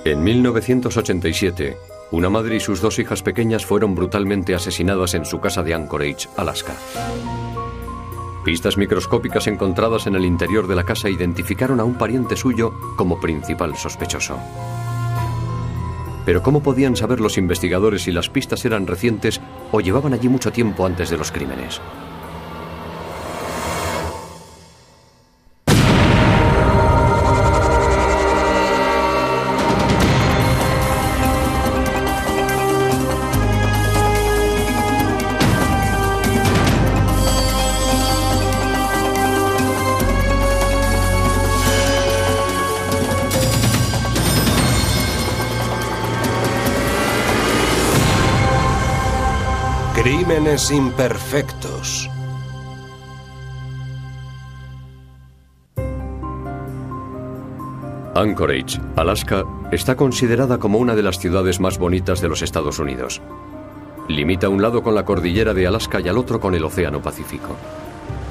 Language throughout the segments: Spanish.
En 1987, una madre y sus dos hijas pequeñas fueron brutalmente asesinadas en su casa de Anchorage, Alaska. Pistas microscópicas encontradas en el interior de la casa identificaron a un pariente suyo como principal sospechoso. Pero ¿cómo podían saber los investigadores si las pistas eran recientes o llevaban allí mucho tiempo antes de los crímenes? Crímenes imperfectos. Anchorage, Alaska, está considerada como una de las ciudades más bonitas de los Estados Unidos. Limita a un lado con la cordillera de Alaska y al otro con el Océano Pacífico.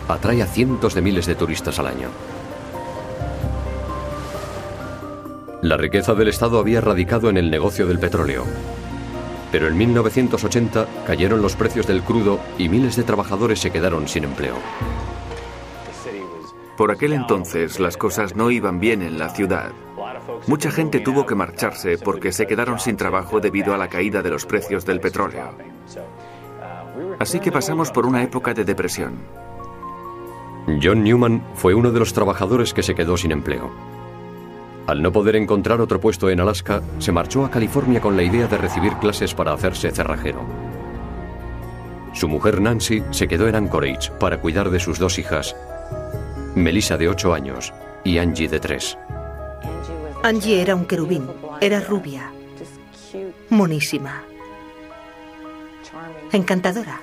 Atrae a cientos de miles de turistas al año. La riqueza del estado había radicado en el negocio del petróleo. Pero en 1980 cayeron los precios del crudo y miles de trabajadores se quedaron sin empleo. Por aquel entonces las cosas no iban bien en la ciudad. Mucha gente tuvo que marcharse porque se quedaron sin trabajo debido a la caída de los precios del petróleo. Así que pasamos por una época de depresión. John Newman fue uno de los trabajadores que se quedó sin empleo. Al no poder encontrar otro puesto en Alaska, se marchó a California con la idea de recibir clases para hacerse cerrajero. Su mujer Nancy se quedó en Anchorage para cuidar de sus dos hijas, Melissa de 8 años y Angie de 3. Angie era un querubín, era rubia, monísima, encantadora,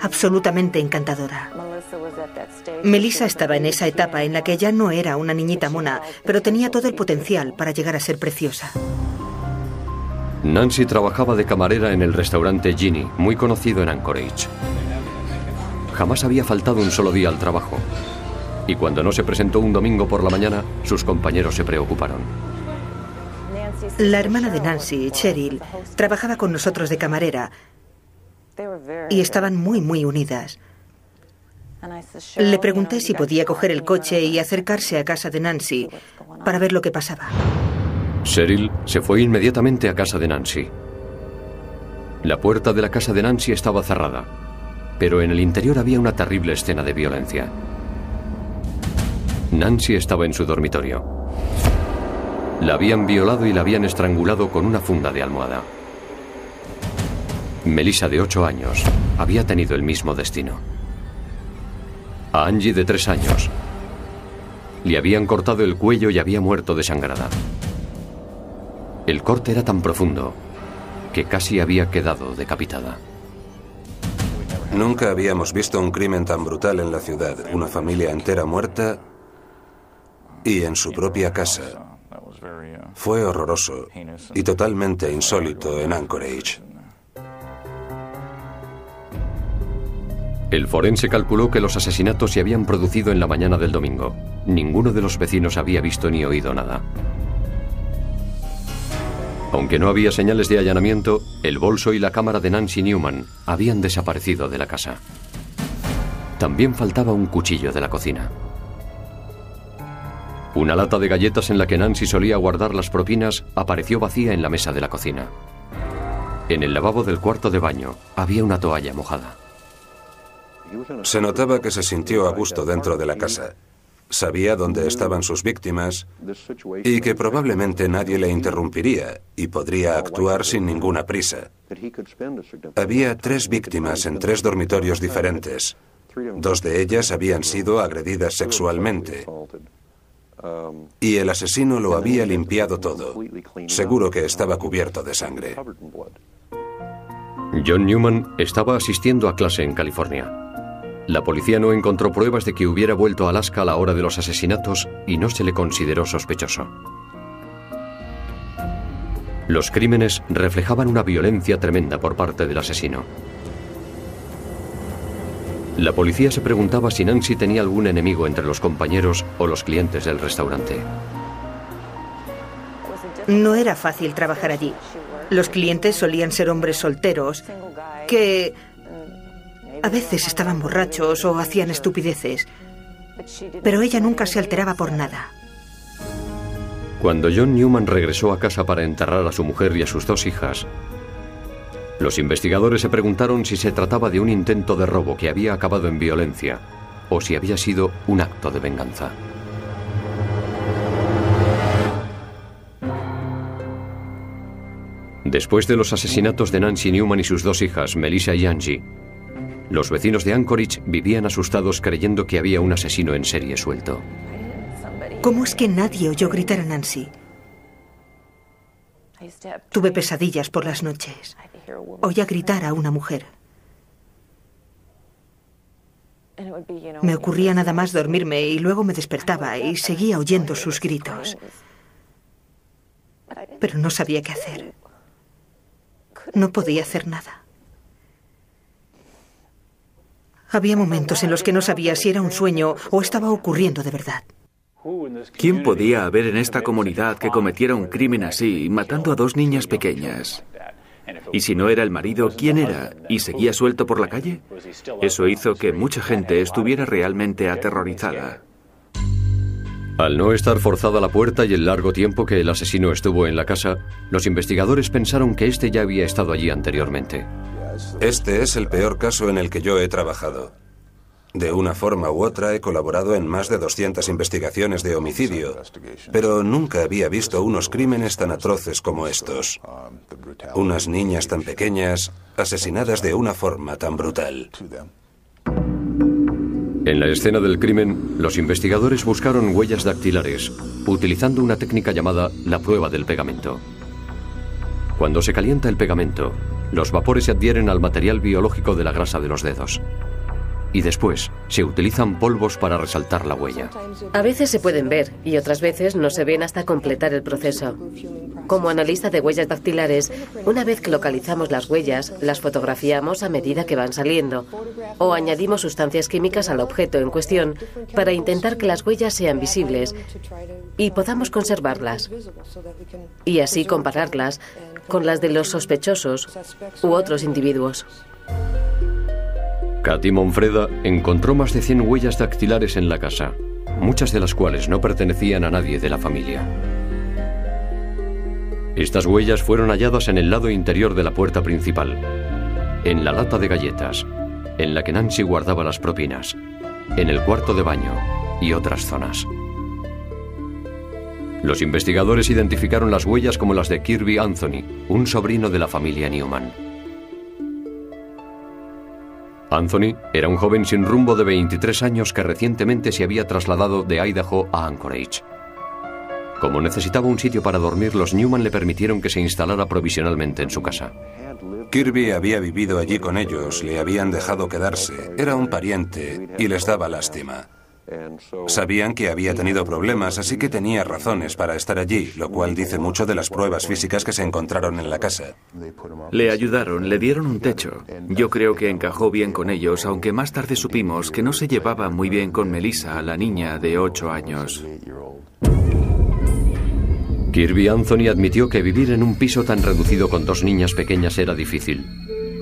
absolutamente encantadora. Melissa estaba en esa etapa en la que ya no era una niñita mona, pero tenía todo el potencial para llegar a ser preciosa. Nancy trabajaba de camarera en el restaurante Ginny, muy conocido en Anchorage. Jamás había faltado un solo día al trabajo. Y cuando no se presentó un domingo por la mañana, sus compañeros se preocuparon. La hermana de Nancy, Cheryl, trabajaba con nosotros de camarera y estaban muy unidas. Le pregunté si podía coger el coche y acercarse a casa de Nancy para ver lo que pasaba. Cheryl se fue inmediatamente a casa de Nancy. La puerta de la casa de Nancy estaba cerrada, pero en el interior había una terrible escena de violencia. Nancy estaba en su dormitorio. La habían violado y la habían estrangulado con una funda de almohada. Melissa, de 8 años, había tenido el mismo destino. A Angie, de 3 años, le habían cortado el cuello y había muerto desangrada. El corte era tan profundo que casi había quedado decapitada. Nunca habíamos visto un crimen tan brutal en la ciudad. Una familia entera muerta y en su propia casa. Fue horroroso y totalmente insólito en Anchorage. El forense calculó que los asesinatos se habían producido en la mañana del domingo. Ninguno de los vecinos había visto ni oído nada. Aunque no había señales de allanamiento, el bolso y la cámara de Nancy Newman habían desaparecido de la casa. También faltaba un cuchillo de la cocina. Una lata de galletas en la que Nancy solía guardar las propinas apareció vacía en la mesa de la cocina. En el lavabo del cuarto de baño había una toalla mojada. Se notaba que se sintió a gusto dentro de la casa. Sabía dónde estaban sus víctimas y que probablemente nadie le interrumpiría y podría actuar sin ninguna prisa. Había 3 víctimas en 3 dormitorios diferentes. 2 de ellas habían sido agredidas sexualmente. Y el asesino lo había limpiado todo. Seguro que estaba cubierto de sangre. John Newman estaba asistiendo a clase en California. La policía no encontró pruebas de que hubiera vuelto a Alaska a la hora de los asesinatos y no se le consideró sospechoso. Los crímenes reflejaban una violencia tremenda por parte del asesino. La policía se preguntaba si Nancy tenía algún enemigo entre los compañeros o los clientes del restaurante. No era fácil trabajar allí. Los clientes solían ser hombres solteros que a veces estaban borrachos o hacían estupideces, pero ella nunca se alteraba por nada. Cuando John Newman regresó a casa para enterrar a su mujer y a sus 2 hijas, los investigadores se preguntaron si se trataba de un intento de robo que había acabado en violencia o si había sido un acto de venganza. Después de los asesinatos de Nancy Newman y sus 2 hijas, Melissa y Angie, los vecinos de Anchorage vivían asustados creyendo que había un asesino en serie suelto. ¿Cómo es que nadie oyó gritar a Nancy? Tuve pesadillas por las noches. Oía gritar a una mujer. Me ocurría nada más dormirme y luego me despertaba y seguía oyendo sus gritos. Pero no sabía qué hacer. No podía hacer nada. Había momentos en los que no sabía si era un sueño o estaba ocurriendo de verdad. ¿Quién podía haber en esta comunidad que cometiera un crimen así, matando a 2 niñas pequeñas? Y si no era el marido, ¿quién era? ¿Y seguía suelto por la calle? Eso hizo que mucha gente estuviera realmente aterrorizada. Al no estar forzada la puerta y el largo tiempo que el asesino estuvo en la casa, los investigadores pensaron que este ya había estado allí anteriormente. Este es el peor caso en el que yo he trabajado. De una forma u otra he colaborado en más de 200 investigaciones de homicidio, pero nunca había visto unos crímenes tan atroces como estos. Unas niñas tan pequeñas asesinadas de una forma tan brutal. En la escena del crimen, los investigadores buscaron huellas dactilares, utilizando una técnica llamada la prueba del pegamento. Cuando se calienta el pegamento, los vapores se adhieren al material biológico de la grasa de los dedos. Y después se utilizan polvos para resaltar la huella. A veces se pueden ver y otras veces no se ven hasta completar el proceso. Como analista de huellas dactilares, una vez que localizamos las huellas, las fotografiamos a medida que van saliendo o añadimos sustancias químicas al objeto en cuestión para intentar que las huellas sean visibles y podamos conservarlas y así compararlas con las de los sospechosos u otros individuos. Katy Monfreda encontró más de 100 huellas dactilares en la casa, muchas de las cuales no pertenecían a nadie de la familia. Estas huellas fueron halladas en el lado interior de la puerta principal, en la lata de galletas, en la que Nancy guardaba las propinas, en el cuarto de baño y otras zonas. Los investigadores identificaron las huellas como las de Kirby Anthony, un sobrino de la familia Newman. Anthony era un joven sin rumbo de 23 años que recientemente se había trasladado de Idaho a Anchorage. Como necesitaba un sitio para dormir, los Newman le permitieron que se instalara provisionalmente en su casa. Kirby había vivido allí con ellos, le habían dejado quedarse, era un pariente y les daba lástima. Sabían que había tenido problemas, así que tenía razones para estar allí, lo cual dice mucho de las pruebas físicas que se encontraron en la casa. Le ayudaron, le dieron un techo. Yo creo que encajó bien con ellos, aunque más tarde supimos que no se llevaba muy bien con Melissa, la niña de 8 años. Kirby Anthony admitió que vivir en un piso tan reducido con 2 niñas pequeñas era difícil,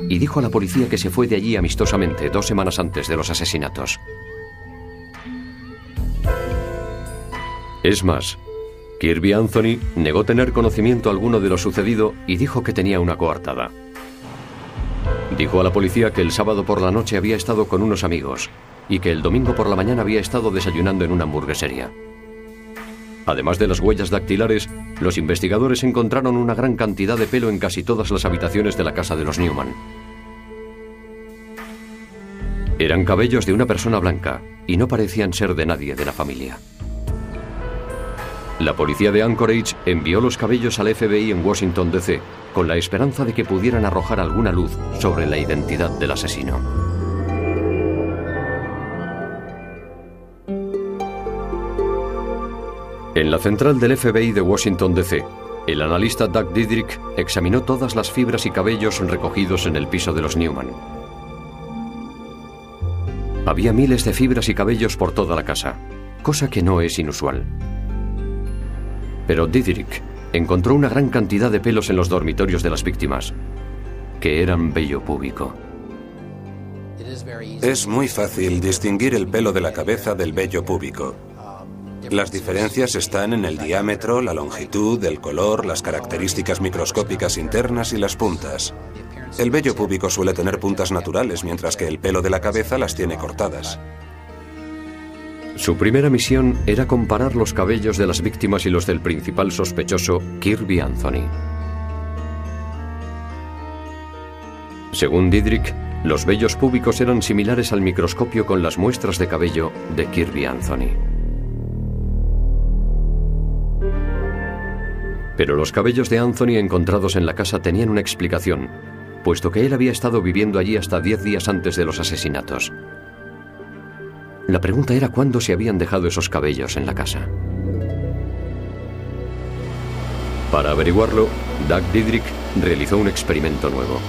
y dijo a la policía que se fue de allí amistosamente 2 semanas antes de los asesinatos. Es más, Kirby Anthony negó tener conocimiento alguno de lo sucedido y dijo que tenía una coartada. Dijo a la policía que el sábado por la noche había estado con unos amigos y que el domingo por la mañana había estado desayunando en una hamburguesería. Además de las huellas dactilares, los investigadores encontraron una gran cantidad de pelo en casi todas las habitaciones de la casa de los Newman. Eran cabellos de una persona blanca y no parecían ser de nadie de la familia. La policía de Anchorage envió los cabellos al FBI en Washington, D.C., con la esperanza de que pudieran arrojar alguna luz sobre la identidad del asesino. En la central del FBI de Washington, D.C., el analista Doug Diedrich examinó todas las fibras y cabellos recogidos en el piso de los Newman. Había miles de fibras y cabellos por toda la casa, cosa que no es inusual. Pero Diedrich encontró una gran cantidad de pelos en los dormitorios de las víctimas, que eran vello púbico. Es muy fácil distinguir el pelo de la cabeza del vello púbico. Las diferencias están en el diámetro, la longitud, el color, las características microscópicas internas y las puntas. El vello púbico suele tener puntas naturales, mientras que el pelo de la cabeza las tiene cortadas. Su primera misión era comparar los cabellos de las víctimas y los del principal sospechoso, Kirby Anthony. Según Didrik, los vellos púbicos eran similares al microscopio con las muestras de cabello de Kirby Anthony. Pero los cabellos de Anthony encontrados en la casa tenían una explicación, puesto que él había estado viviendo allí hasta 10 días antes de los asesinatos. La pregunta era cuándo se habían dejado esos cabellos en la casa. Para averiguarlo, Doug Didrik realizó un experimento nuevo.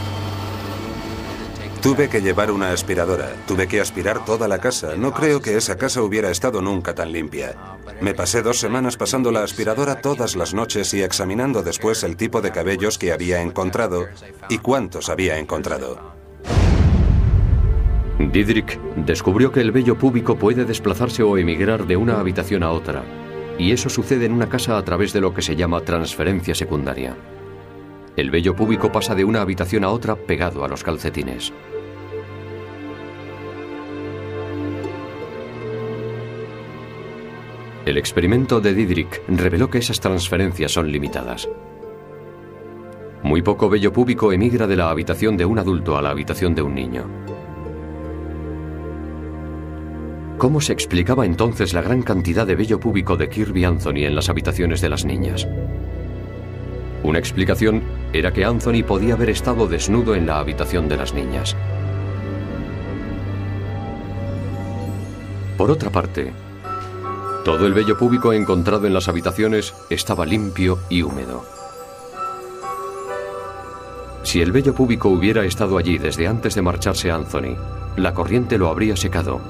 Tuve que llevar una aspiradora, tuve que aspirar toda la casa. No creo que esa casa hubiera estado nunca tan limpia. Me pasé 2 semanas pasando la aspiradora todas las noches y examinando después el tipo de cabellos que había encontrado y cuántos había encontrado. Didrik descubrió que el vello púbico puede desplazarse o emigrar de una habitación a otra, y eso sucede en una casa a través de lo que se llama transferencia secundaria. El vello púbico pasa de una habitación a otra pegado a los calcetines. El experimento de Didrik reveló que esas transferencias son limitadas. Muy poco vello púbico emigra de la habitación de un adulto a la habitación de un niño. ¿Cómo se explicaba entonces la gran cantidad de vello púbico de Kirby Anthony en las habitaciones de las niñas? Una explicación era que Anthony podía haber estado desnudo en la habitación de las niñas. Por otra parte, todo el vello púbico encontrado en las habitaciones estaba limpio y húmedo. Si el vello púbico hubiera estado allí desde antes de marcharse Anthony, la corriente lo habría secado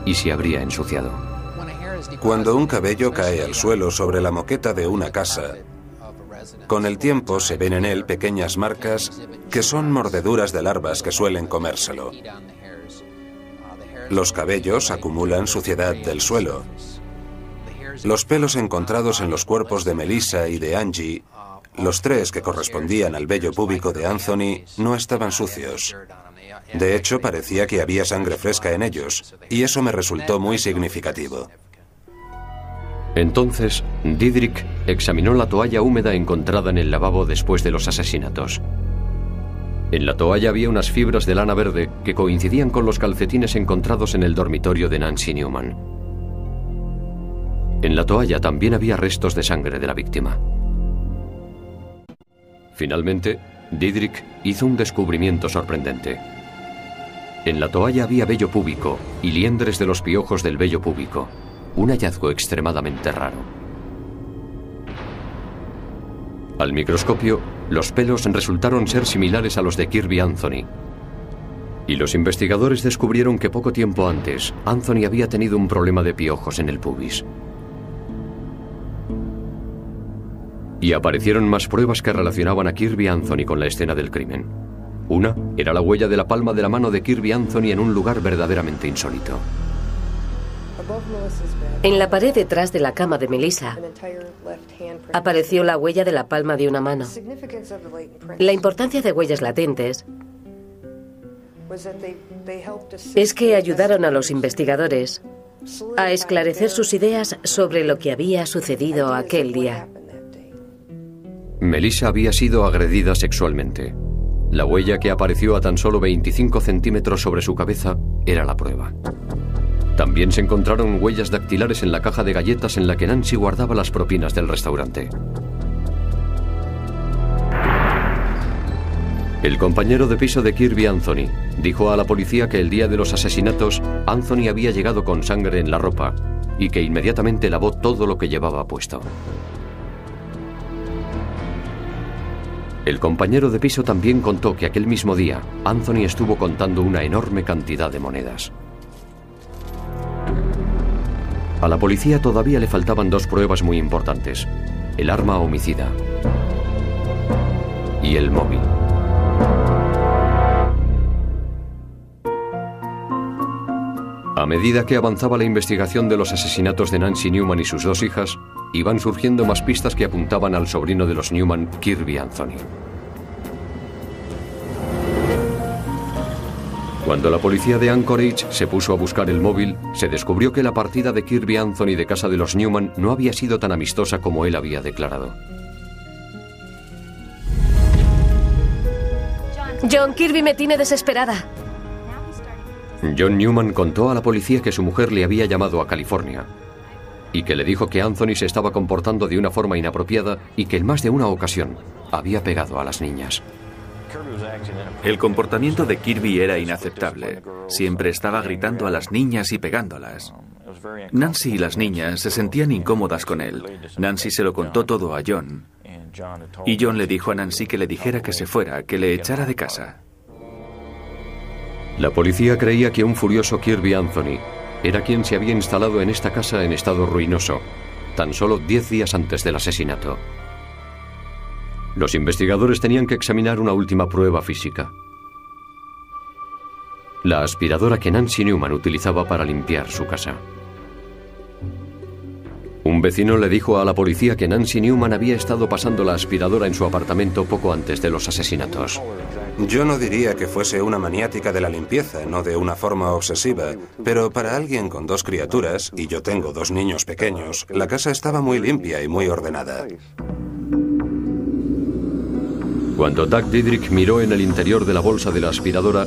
y se habría ensuciado. Cuando un cabello cae al suelo sobre la moqueta de una casa, con el tiempo se ven en él pequeñas marcas que son mordeduras de larvas que suelen comérselo. Los cabellos acumulan suciedad del suelo. Los pelos encontrados en los cuerpos de Melissa y de Angie, los 3 que correspondían al vello púbico de Anthony, no estaban sucios. De hecho, parecía que había sangre fresca en ellos, y eso me resultó muy significativo. Entonces, Didrik examinó la toalla húmeda encontrada en el lavabo después de los asesinatos. En la toalla había unas fibras de lana verde que coincidían con los calcetines encontrados en el dormitorio de Nancy Newman. En la toalla también había restos de sangre de la víctima. Finalmente, Didrik hizo un descubrimiento sorprendente. En la toalla había vello púbico y liendres de los piojos del vello púbico, un hallazgo extremadamente raro. Al microscopio, los pelos resultaron ser similares a los de Kirby Anthony. Y los investigadores descubrieron que poco tiempo antes, Anthony había tenido un problema de piojos en el pubis. Y aparecieron más pruebas que relacionaban a Kirby Anthony con la escena del crimen. Una era la huella de la palma de la mano de Kirby Anthony en un lugar verdaderamente insólito. En la pared detrás de la cama de Melissa apareció la huella de la palma de una mano. La importancia de huellas latentes es que ayudaron a los investigadores a esclarecer sus ideas sobre lo que había sucedido aquel día. Melissa había sido agredida sexualmente. La huella que apareció a tan solo 25 centímetros sobre su cabeza era la prueba. También se encontraron huellas dactilares en la caja de galletas en la que Nancy guardaba las propinas del restaurante. El compañero de piso de Kirby Anthony dijo a la policía que el día de los asesinatos Anthony había llegado con sangre en la ropa y que inmediatamente lavó todo lo que llevaba puesto. El compañero de piso también contó que aquel mismo día Anthony estuvo contando una enorme cantidad de monedas. A la policía todavía le faltaban 2 pruebas muy importantes. el arma homicida y el móvil. A medida que avanzaba la investigación de los asesinatos de Nancy Newman y sus dos hijas, iban surgiendo más pistas que apuntaban al sobrino de los Newman, Kirby Anthony. Cuando la policía de Anchorage se puso a buscar el móvil, se descubrió que la partida de Kirby Anthony de casa de los Newman no había sido tan amistosa como él había declarado. John, Kirby me tiene desesperada. John Newman contó a la policía que su mujer le había llamado a California y que le dijo que Anthony se estaba comportando de una forma inapropiada y que en más de una ocasión había pegado a las niñas. El comportamiento de Kirby era inaceptable. Siempre estaba gritando a las niñas y pegándolas. Nancy y las niñas se sentían incómodas con él. Nancy se lo contó todo a John. Y John le dijo a Nancy que le dijera que se fuera, que le echara de casa. La policía creía que un furioso Kirby Anthony era quien se había instalado en esta casa en estado ruinoso, tan solo 10 días antes del asesinato. Los investigadores tenían que examinar una última prueba física: la aspiradora que Nancy Newman utilizaba para limpiar su casa. Un vecino le dijo a la policía que Nancy Newman había estado pasando la aspiradora en su apartamento poco antes de los asesinatos. Yo no diría que fuese una maniática de la limpieza, no de una forma obsesiva, pero para alguien con dos criaturas, y yo tengo 2 niños pequeños, la casa estaba muy limpia y muy ordenada. Cuando Doug Didrik miró en el interior de la bolsa de la aspiradora,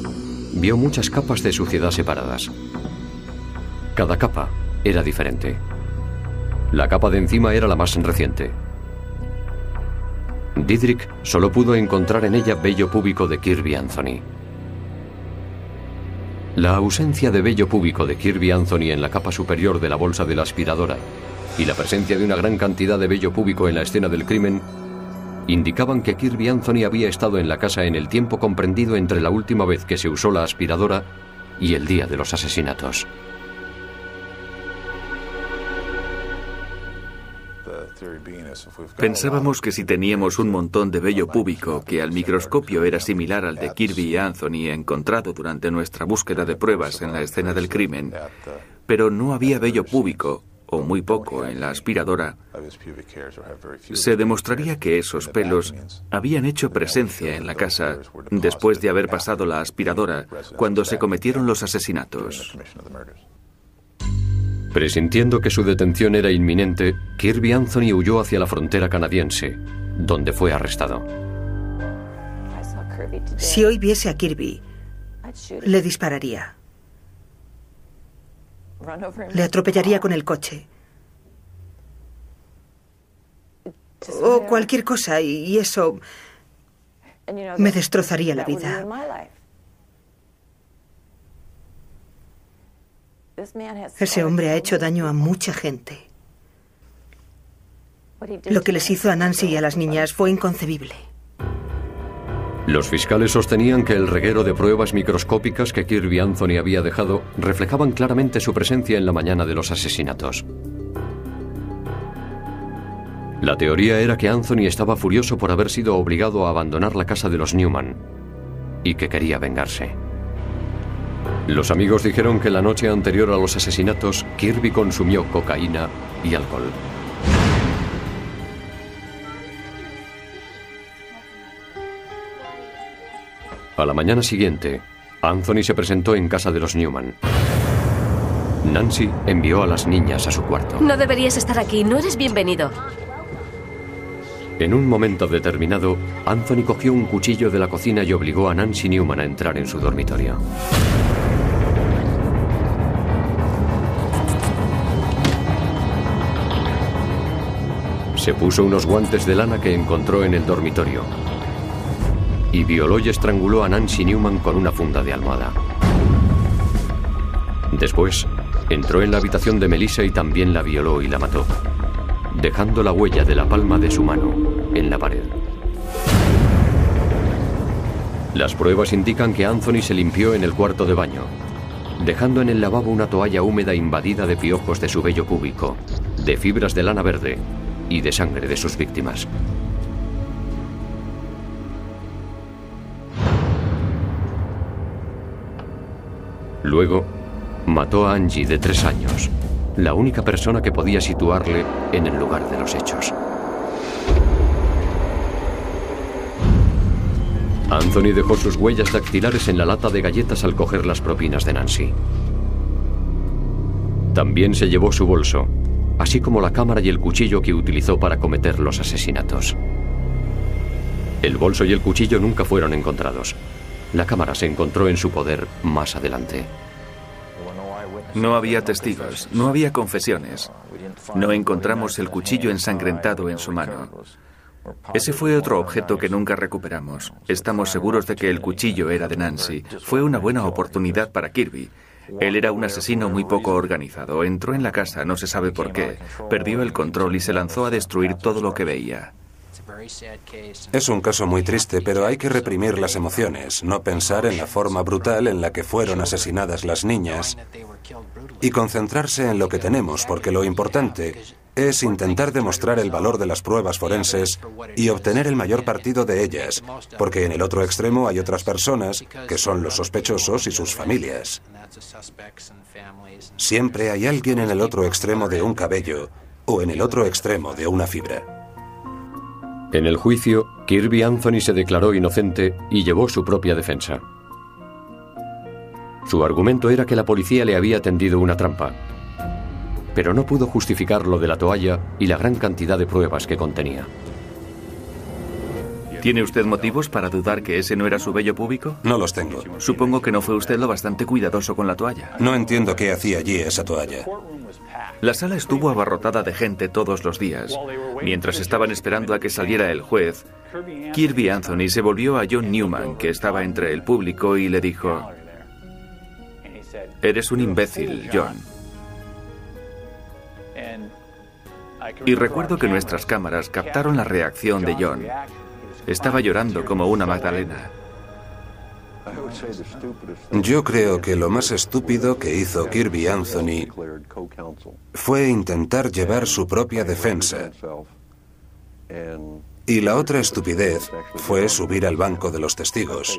vio muchas capas de suciedad separadas. Cada capa era diferente. La capa de encima era la más reciente. Didrik solo pudo encontrar en ella vello púbico de Kirby Anthony. La ausencia de vello púbico de Kirby Anthony en la capa superior de la bolsa de la aspiradora y la presencia de una gran cantidad de vello púbico en la escena del crimen indicaban que Kirby Anthony había estado en la casa en el tiempo comprendido entre la última vez que se usó la aspiradora y el día de los asesinatos. Pensábamos que si teníamos un montón de vello púbico que al microscopio era similar al de Kirby y Anthony encontrado durante nuestra búsqueda de pruebas en la escena del crimen, pero no había vello púbico, o muy poco, en la aspiradora, se demostraría que esos pelos habían hecho presencia en la casa después de haber pasado la aspiradora cuando se cometieron los asesinatos. Presintiendo que su detención era inminente, Kirby Anthony huyó hacia la frontera canadiense, donde fue arrestado. Si hoy viese a Kirby, le dispararía. Le atropellaría con el coche. O cualquier cosa, y eso me destrozaría la vida. Ese hombre ha hecho daño a mucha gente. Lo que les hizo a Nancy y a las niñas fue inconcebible. Los fiscales sostenían que el reguero de pruebas microscópicas que Kirby Anthony había dejado reflejaban claramente su presencia en la mañana de los asesinatos. La teoría era que Anthony estaba furioso por haber sido obligado a abandonar la casa de los Newman y que quería vengarse. Los amigos dijeron que la noche anterior a los asesinatos, Kirby consumió cocaína y alcohol. A la mañana siguiente, Anthony se presentó en casa de los Newman. Nancy envió a las niñas a su cuarto. No deberías estar aquí, no eres bienvenido. En un momento determinado, Anthony cogió un cuchillo de la cocina y obligó a Nancy Newman a entrar en su dormitorio. Se puso unos guantes de lana que encontró en el dormitorio y violó y estranguló a Nancy Newman con una funda de almohada. Después, entró en la habitación de Melissa y también la violó y la mató, dejando la huella de la palma de su mano en la pared. Las pruebas indican que Anthony se limpió en el cuarto de baño, dejando en el lavabo una toalla húmeda invadida de piojos de su vello púbico, de fibras de lana verde y de sangre de sus víctimas. Luego, mató a Angie, de 3 años, la única persona que podía situarle en el lugar de los hechos. Anthony dejó sus huellas dactilares en la lata de galletas al coger las propinas de Nancy. También se llevó su bolso, así como la cámara y el cuchillo que utilizó para cometer los asesinatos. El bolso y el cuchillo nunca fueron encontrados. La cámara se encontró en su poder más adelante. No había testigos, no había confesiones. No encontramos el cuchillo ensangrentado en su mano. Ese fue otro objeto que nunca recuperamos. Estamos seguros de que el cuchillo era de Nancy. Fue una buena oportunidad para Kirby. Él era un asesino muy poco organizado. Entró en la casa, no se sabe por qué. Perdió el control y se lanzó a destruir todo lo que veía. Es un caso muy triste, pero hay que reprimir las emociones, no pensar en la forma brutal en la que fueron asesinadas las niñas y concentrarse en lo que tenemos, porque lo importante es intentar demostrar el valor de las pruebas forenses y obtener el mayor partido de ellas, porque en el otro extremo hay otras personas que son los sospechosos y sus familias. Siempre hay alguien en el otro extremo de un cabello o en el otro extremo de una fibra. En el juicio, Kirby Anthony se declaró inocente y llevó su propia defensa. Su argumento era que la policía le había tendido una trampa, pero no pudo justificar lo de la toalla y la gran cantidad de pruebas que contenía. ¿Tiene usted motivos para dudar que ese no era su vello púbico? No los tengo. Supongo que no fue usted lo bastante cuidadoso con la toalla. No entiendo qué hacía allí esa toalla. La sala estuvo abarrotada de gente todos los días. Mientras estaban esperando a que saliera el juez, Kirby Anthony se volvió a John Newman, que estaba entre el público, y le dijo: «Eres un imbécil, John». Y recuerdo que nuestras cámaras captaron la reacción de John. Estaba llorando como una magdalena. Yo creo que lo más estúpido que hizo Kirby Anthony fue intentar llevar su propia defensa. Y la otra estupidez fue subir al banco de los testigos.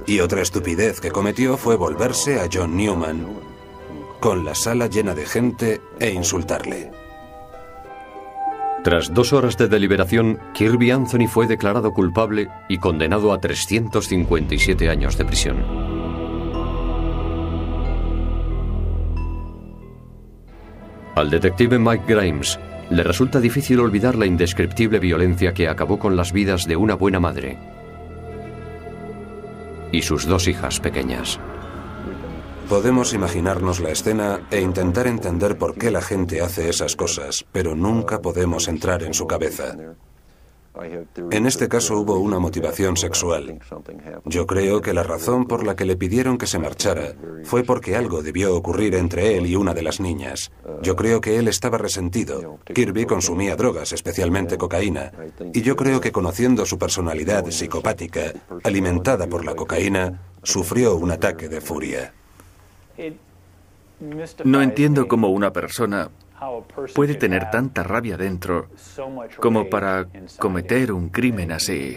Y otra estupidez que cometió fue volverse a John Newman, con la sala llena de gente, e insultarle. Tras 2 horas de deliberación, Kirby Anthony fue declarado culpable y condenado a 357 años de prisión. Al detective Mike Grimes le resulta difícil olvidar la indescriptible violencia que acabó con las vidas de una buena madre y sus 2 hijas pequeñas. Podemos imaginarnos la escena e intentar entender por qué la gente hace esas cosas, pero nunca podemos entrar en su cabeza. En este caso hubo una motivación sexual. Yo creo que la razón por la que le pidieron que se marchara fue porque algo debió ocurrir entre él y una de las niñas. Yo creo que él estaba resentido. Kirby consumía drogas, especialmente cocaína, y yo creo que, conociendo su personalidad psicopática, alimentada por la cocaína, sufrió un ataque de furia. No entiendo cómo una persona puede tener tanta rabia dentro como para cometer un crimen así.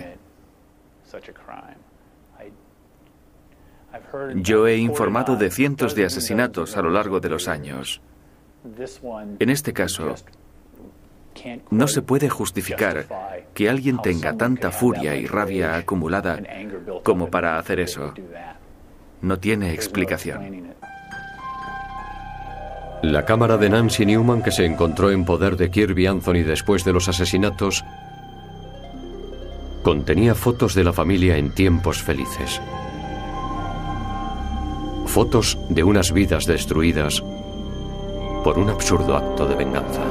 Yo he informado de cientos de asesinatos a lo largo de los años. En este caso, no se puede justificar que alguien tenga tanta furia y rabia acumulada como para hacer eso. No tiene explicación. La cámara de Nancy Newman, que se encontró en poder de Kirby Anthony después de los asesinatos, contenía fotos de la familia en tiempos felices. Fotos de unas vidas destruidas por un absurdo acto de venganza.